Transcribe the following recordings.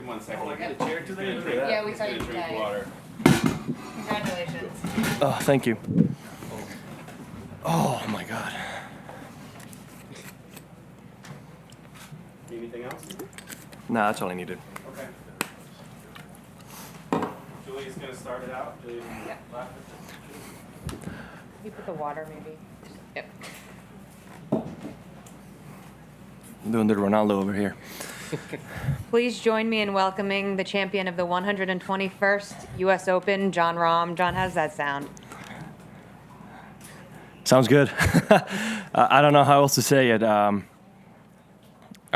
him 1 second. Oh, I got a chair too late. Yeah, we saw you Drink today. water. Congratulations. Oh, thank you. Oh my God. Anything else? Nah, that's all I needed. Okay. Julie's gonna start it out. Julie, Yeah. left. You put the water maybe. Yep. I'm doing the Ronaldo over here. Please join me in welcoming the champion of the 121st U.S. Open, Jon Rahm. Jon, how does that sound? Sounds good. I don't know how else to say it. I'm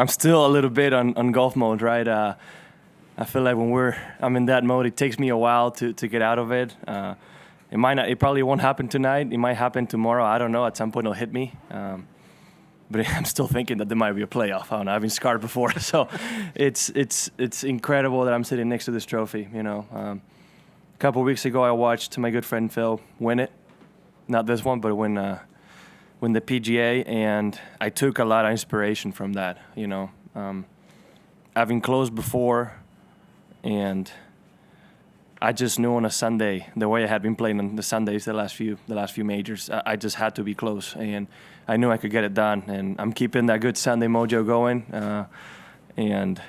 still a little bit on golf mode, right? I feel like when I'm in that mode, it takes me a while to get out of it. It probably won't happen tonight. It might happen tomorrow. I don't know. At some point, it'll hit me. But I'm still thinking that there might be a playoff. I don't know. I've been scarred before, so it's incredible that I'm sitting next to this trophy. You know, a couple of weeks ago, I watched my good friend Phil win it. Not this one, but win the PGA, and I took a lot of inspiration from that. You know, I've been close before, and I just knew on a Sunday, the way I had been playing on the Sundays the last few majors, I just had to be close, and I knew I could get it done. And I'm keeping that good Sunday mojo going, and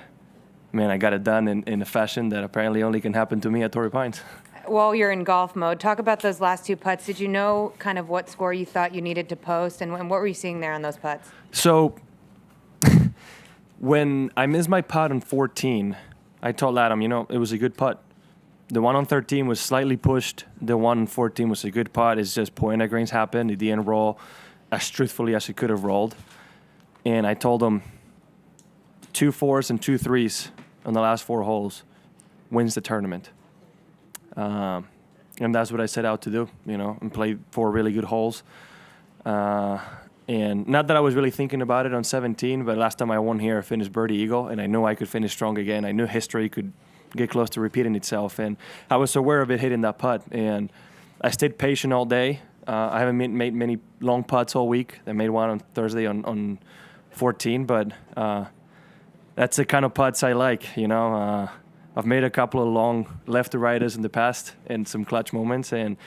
man, I got it done in a fashion that apparently only can happen to me at Torrey Pines. While you're in golf mode, talk about those last two putts. Did you know kind of what score you thought you needed to post, and what were you seeing there on those putts? So when I missed my putt on 14, I told Adam, it was a good putt. The one on 13 was slightly pushed. The one on 14 was a good putt. It's just pointer greens happened. It didn't roll as truthfully as it could have rolled. And I told him 2 4s and 2 3s on the last 4 holes wins the tournament. And that's what I set out to do, and play 4 really good holes. And not that I was really thinking about it on 17, but last time I won here, I finished birdie eagle, and I knew I could finish strong again. I knew history could get close to repeating itself, and I was aware of it hitting that putt, and I stayed patient all day. I haven't made many long putts all week. I made one on Thursday on 14, but that's the kind of putts I like, I've made a couple of long left-to-righters in the past and some clutch moments, and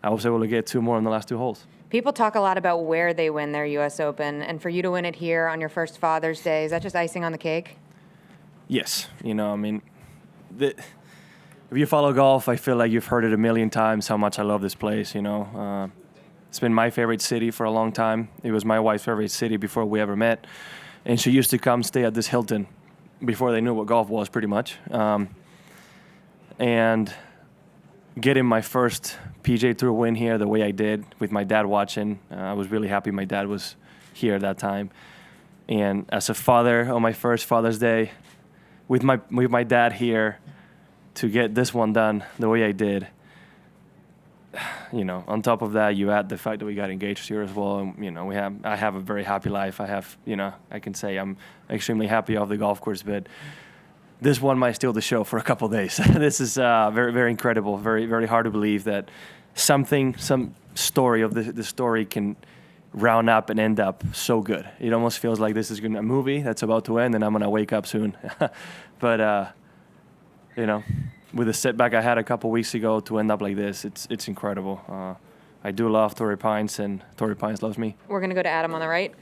I was able to get 2 more on the last 2 holes. People talk a lot about where they win their U.S. Open, and for you to win it here on your first Father's Day, is that just icing on the cake? Yes. If you follow golf, I feel like you've heard it a million times how much I love this place, It's been my favorite city for a long time. It was my wife's favorite city before we ever met, and she used to come stay at this Hilton before they knew what golf was, pretty much. And getting my first PGA Tour win here the way I did with my dad watching, I was really happy my dad was here at that time. And as a father on my first Father's Day, with my dad here, to get this one done the way I did, on top of that, you add the fact that we got engaged here as well, and I have a very happy life. I can say I'm extremely happy off the golf course, but this one might steal the show for a couple of days. This is very, very incredible, very, very hard to believe that some story of the story can round up and end up so good. It almost feels like this is a movie that's about to end and I'm going to wake up soon. But, with the setback I had a couple weeks ago to end up like this, it's incredible. I do love Torrey Pines, and Torrey Pines loves me. We're going to go to Adam on the right.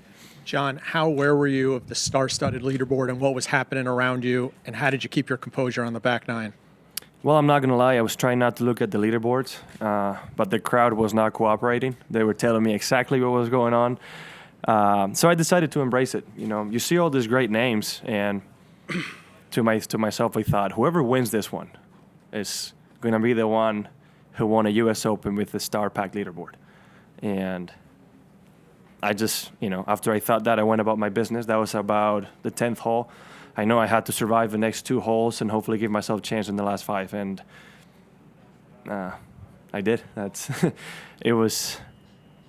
Jon, how aware were you of the star-studded leaderboard and what was happening around you, and how did you keep your composure on the back nine? Well, I'm not going to lie. I was trying not to look at the leaderboards, but the crowd was not cooperating. They were telling me exactly what was going on. So I decided to embrace it. You see all these great names, and to myself, I thought, whoever wins this one is going to be the one who won a U.S. Open with the star-packed leaderboard. And I just, after I thought that, I went about my business. That was about the 10th hole. I know I had to survive the next 2 holes and hopefully give myself a chance in the last 5. And I did. It was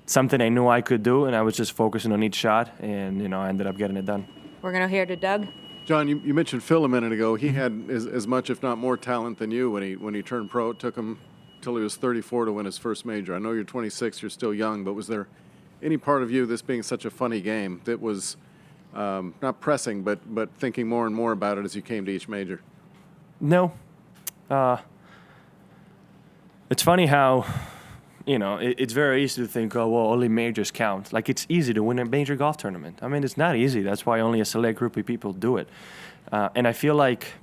something I knew I could do, and I was just focusing on each shot, and, I ended up getting it done. We're going to hear to Doug. Jon, you mentioned Phil a minute ago. He had as much, if not more, talent than you when he turned pro. It took him till he was 34 to win his first major. I know you're 26, you're still young, but was there any part of you, this being such a funny game, that was not pressing, but thinking more and more about it as you came to each major? No. It's funny how, it's very easy to think, oh, well, only majors count. Like, it's easy to win a major golf tournament. I mean, it's not easy. That's why only a select group of people do it. And I feel like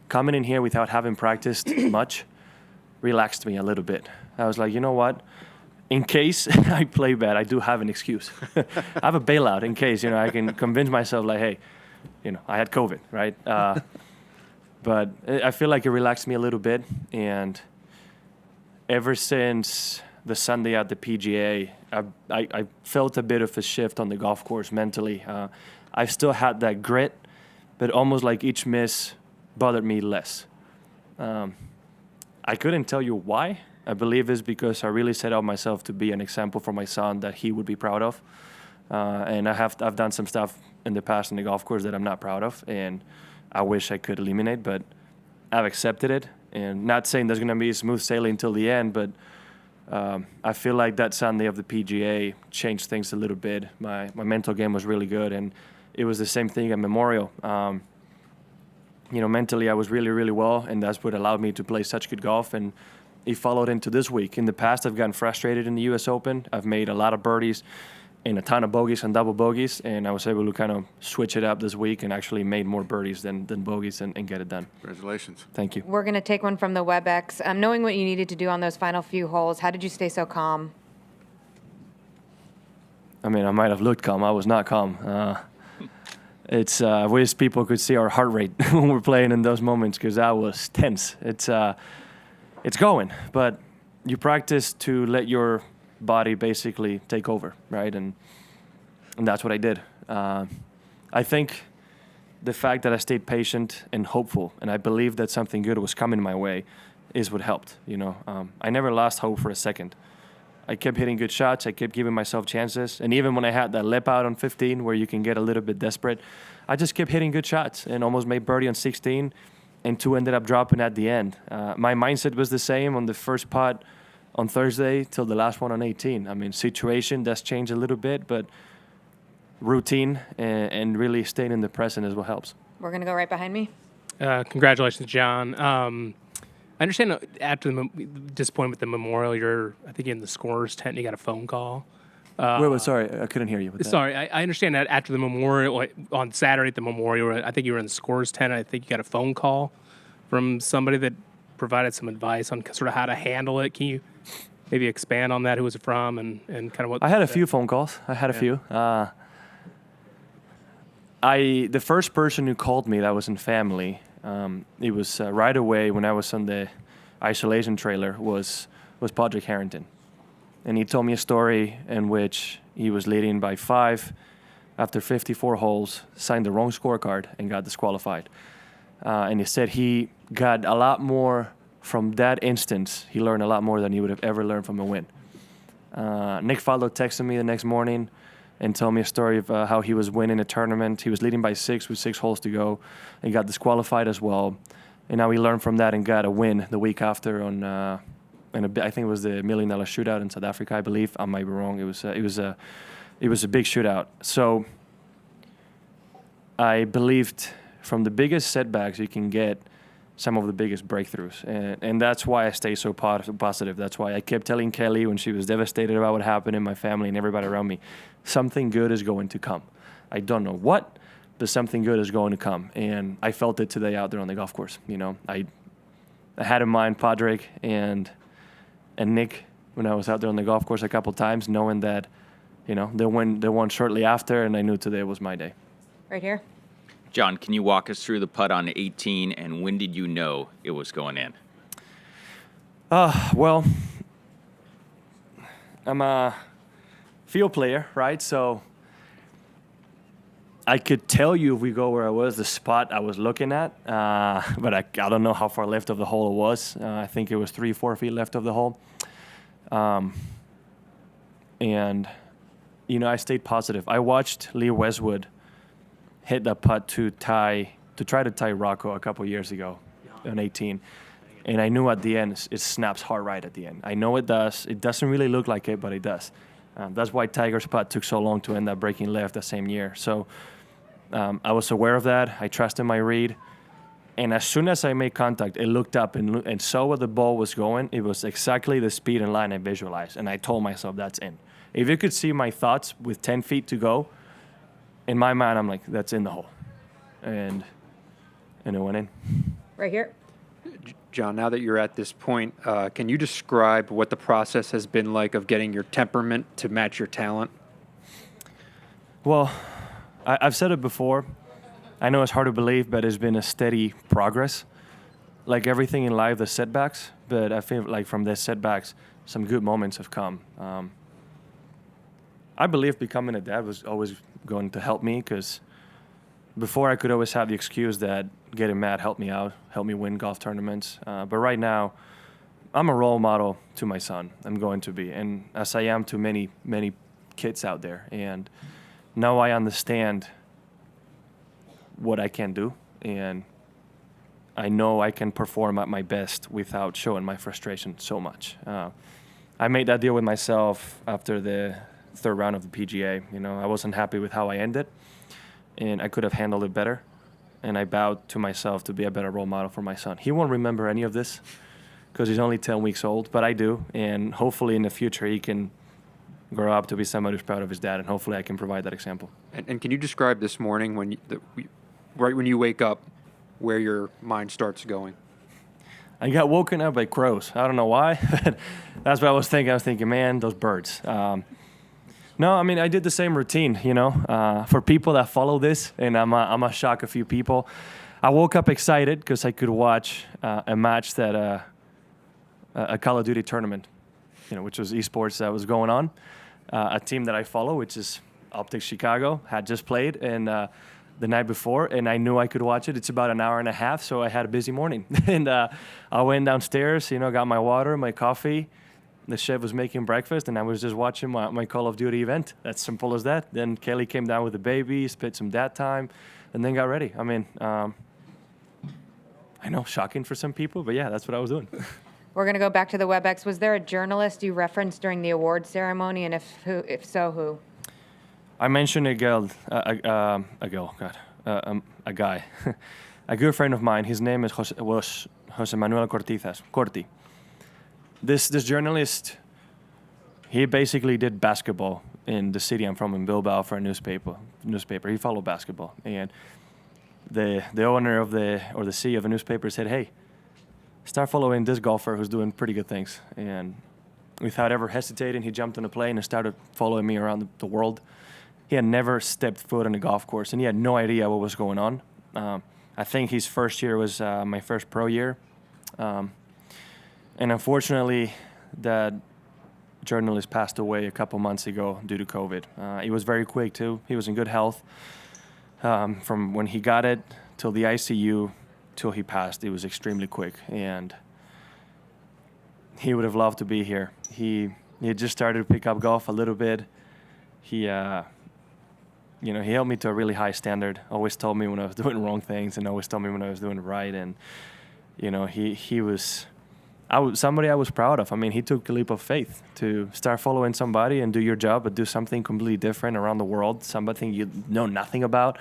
coming in here without having practiced much relaxed me a little bit. I was like, you know what? In case I play bad, I do have an excuse. I have a bailout in case, I can convince myself, like, hey, I had COVID, right? But I feel like it relaxed me a little bit. And ever since the Sunday at the PGA, I felt a bit of a shift on the golf course mentally. I still had that grit, but almost like each miss bothered me less. I couldn't tell you why. I believe it's because I really set out myself to be an example for my son that he would be proud of. And I've done some stuff in the past in the golf course that I'm not proud of, and I wish I could eliminate, but I've accepted it. And not saying there's going to be smooth sailing until the end, but I feel like that Sunday of the PGA changed things a little bit. My mental game was really good, and it was the same thing at Memorial. Mentally I was really, really well, and that's what allowed me to play such good golf, and it followed into this week. In the past, I've gotten frustrated in the U.S. Open. I've made a lot of birdies and a ton of bogeys and double bogeys, and I was able to kind of switch it up this week and actually made more birdies than bogeys and get it done. Congratulations. Thank you. We're going to take one from the WebEx. Knowing what you needed to do on those final few holes, how did you stay so calm? I mean, I might have looked calm. I was not calm. I wish people could see our heart rate when we're playing in those moments, because I was tense. It's going, but you practice to let your body basically take over, right? And that's what I did. I think the fact that I stayed patient and hopeful, and I believed that something good was coming my way, is what helped. I never lost hope for a second. I kept hitting good shots. I kept giving myself chances. And even when I had that lip out on 15 where you can get a little bit desperate, I just kept hitting good shots and almost made birdie on 16, and 2 ended up dropping at the end. My mindset was the same on the first putt on Thursday till the last one on 18. I mean, situation does change a little bit, but routine and really staying in the present is what helps. We're going to go right behind me. Congratulations, John. I understand after the disappointment with the Memorial, I think you're in the scorer's tent and you got a phone call. Wait, sorry, I couldn't hear you with that. Sorry, I understand that after the Memorial, on Saturday at the Memorial, I think you were in the scorer's tent. I think you got a phone call from somebody that provided some advice on sort of how to handle it. Can you maybe expand on that? Who was it from and kind of what? I had a few phone calls. I had a few. The first person who called me that was in family, it was right away when I was on the isolation trailer, was Padraig Harrington. And he told me a story in which he was leading by 5 after 54 holes, signed the wrong scorecard, and got disqualified. And he said he got a lot more from that instance. He learned a lot more than he would have ever learned from a win. Nick Faldo texted me the next morning and told me a story of how he was winning a tournament. He was leading by 6 with 6 holes to go and got disqualified as well. And now he learned from that and got a win the week after on, I think it was the $1 Million Shootout in South Africa, I believe. I might be wrong. It was a big shootout. So I believed from the biggest setbacks you can get some of the biggest breakthroughs. And that's why I stay so positive. That's why I kept telling Kelly when she was devastated about what happened in my family and everybody around me, something good is going to come. I don't know what, but something good is going to come. And I felt it today out there on the golf course. I had in mind Padraig and Nick when I was out there on the golf course a couple times, knowing that, they won shortly after, and I knew today was my day. Right here. John, can you walk us through the putt on 18, and when did you know it was going in? Well, I'm a field player, right? So I could tell you if we go where I was, the spot I was looking at, but I don't know how far left of the hole it was. I think it was 3-4 feet left of the hole. And, I stayed positive. I watched Lee Westwood hit that putt to try to tie Rocco a couple years ago on 18. And I knew at the end, it snaps hard right at the end. I know it does. It doesn't really look like it, but it does. That's why Tiger's putt took so long to end up breaking left that same year. So I was aware of that. I trusted my read. And as soon as I made contact, I looked up and saw where the ball was going. It was exactly the speed and line I visualized. And I told myself, that's in. If you could see my thoughts with 10 feet to go, in my mind, I'm like, that's in the hole. And it went in. Right here. Jon, now that you're at this point, can you describe what the process has been like of getting your temperament to match your talent? Well, I've said it before. I know it's hard to believe, but it's been a steady progress. Like everything in life, there's setbacks, but I feel like from these setbacks, some good moments have come. I believe becoming a dad was always going to help me, because before I could always have the excuse that getting mad helped me out, helped me win golf tournaments. But right now, I'm a role model to my son. I'm going to be, and as I am to many, many kids out there. And now I understand what I can do, and I know I can perform at my best without showing my frustration so much. I made that deal with myself after the third round of the PGA. You know, I wasn't happy with how I ended, and I could have handled it better. And I vowed to myself to be a better role model for my son. He won't remember any of this because he's only 10 weeks old, but I do. And hopefully in the future he can grow up to be somebody who's proud of his dad, and hopefully I can provide that example. And can you describe this morning right when you wake up, where your mind starts going? I got woken up by crows. I don't know why, but that's what I was thinking. I was thinking, man, those birds. No, I mean, I did the same routine, you know, for people that follow this, and I'm a shock a few people. I woke up excited because I could watch a match that a Call of Duty tournament, you know, which was esports that was going on. A team that I follow, which is Optics Chicago, had just played, and the night before, and I knew I could watch it. It's about an hour and a half, so I had a busy morning. And I went downstairs, you know, got my water, my coffee. The chef was making breakfast, and I was just watching my Call of Duty event. That's simple as that. Then Kelly came down with the baby, spent some dad time, and then got ready. I mean, I know, shocking for some people, but yeah, that's what I was doing. We're going to go back to the WebEx. Was there a journalist you referenced during the award ceremony, and if so, who? I mentioned a guy, a good friend of mine. His name is Jose Manuel Corti. This journalist, he basically did basketball in the city I'm from, in Bilbao, for a newspaper. He followed basketball, and the owner of the CEO of the newspaper said, "Hey, start following this golfer who's doing pretty good things." And without ever hesitating, he jumped on a plane and started following me around the world. He had never stepped foot on a golf course, and he had no idea what was going on. I think his first year was my first pro year. And unfortunately, that journalist passed away a couple months ago due to COVID. It was very quick, too. He was in good health. From when he got it till the ICU till he passed, it was extremely quick. And he would have loved to be here. He had just started to pick up golf a little bit. He held me to a really high standard. Always told me when I was doing wrong things, and always told me when I was doing it right. And you know, he was somebody I was proud of. I mean, he took a leap of faith to start following somebody and do your job, but do something completely different around the world, something you know nothing about.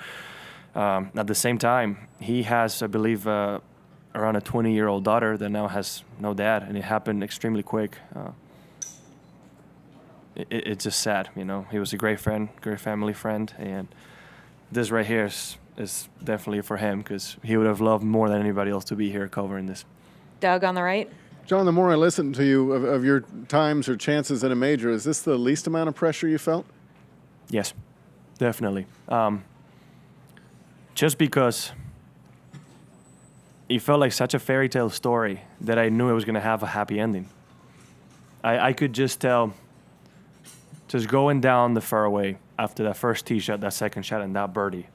At the same time, he has, I believe, around a 20-year-old daughter that now has no dad, and it happened extremely quick. It's just sad, you know. He was a great friend, great family friend, and this right here is definitely for him, because he would have loved more than anybody else to be here covering this. Doug on the right. Jon, the more I listen to you of your times or chances in a major, is this the least amount of pressure you felt? Yes, definitely. Just because it felt like such a fairy tale story that I knew it was going to have a happy ending. I could just tell, just going down the fairway after that first tee shot, that second shot, and that birdie,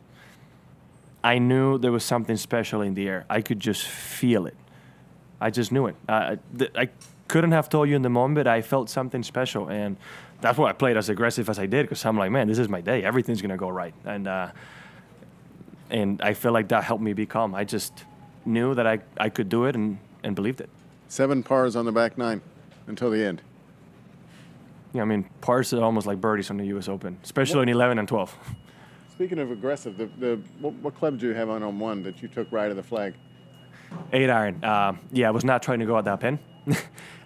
I knew there was something special in the air. I could just feel it. I just knew it. I couldn't have told you in the moment, but I felt something special, and that's why I played as aggressive as I did, because I'm like, man, this is my day. Everything's going to go right. And I feel like that helped me be calm. I just knew that I could do it and believed it. 7 pars on the back 9 until the end. Yeah, I mean, pars are almost like birdies on the U.S. Open, especially in 11 and 12. Speaking of aggressive, what club do you have on 1 that you took right of the flag? 8 iron. Yeah, I was not trying to go at that pin.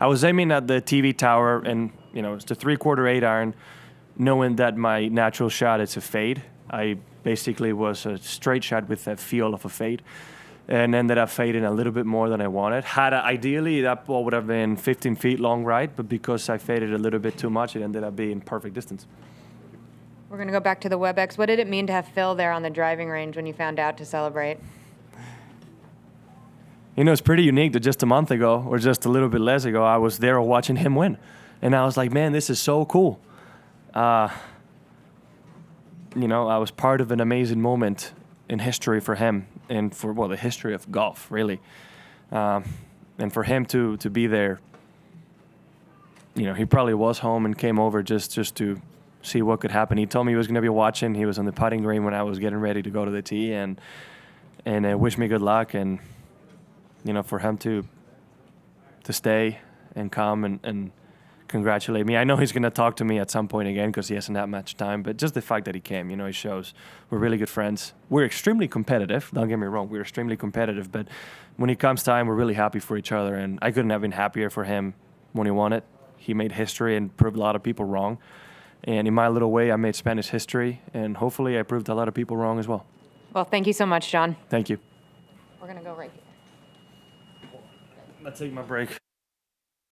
I was aiming at the TV tower, and it's a 3/4 8 iron, knowing that my natural shot is a fade. I basically was a straight shot with a feel of a fade, and ended up fading a little bit more than I wanted. Ideally, that ball would have been 15 feet long right, but because I faded a little bit too much, it ended up being perfect distance. We're going to go back to the WebEx. What did it mean to have Phil there on the driving range when you found out to celebrate? It's pretty unique that just a month ago, or just a little bit less ago, I was there watching him win. And I was like, man, this is so cool. I was part of an amazing moment in history for him and for, the history of golf, really. And for him to be there, he probably was home and came over just to see what could happen. He told me he was going to be watching. He was on the putting green when I was getting ready to go to the tee, and wished me good luck. And for him to stay and come and congratulate me. I know he's going to talk to me at some point again because he hasn't had much time, but just the fact that he came, it shows we're really good friends. We're extremely competitive. Don't get me wrong. We're extremely competitive, but when it comes time, we're really happy for each other, and I couldn't have been happier for him when he won it. He made history and proved a lot of people wrong. And in my little way, I made Spanish history, and hopefully I proved a lot of people wrong as well. Well, thank you so much, Jon. Thank you. We're going to go right here. Let's take my break.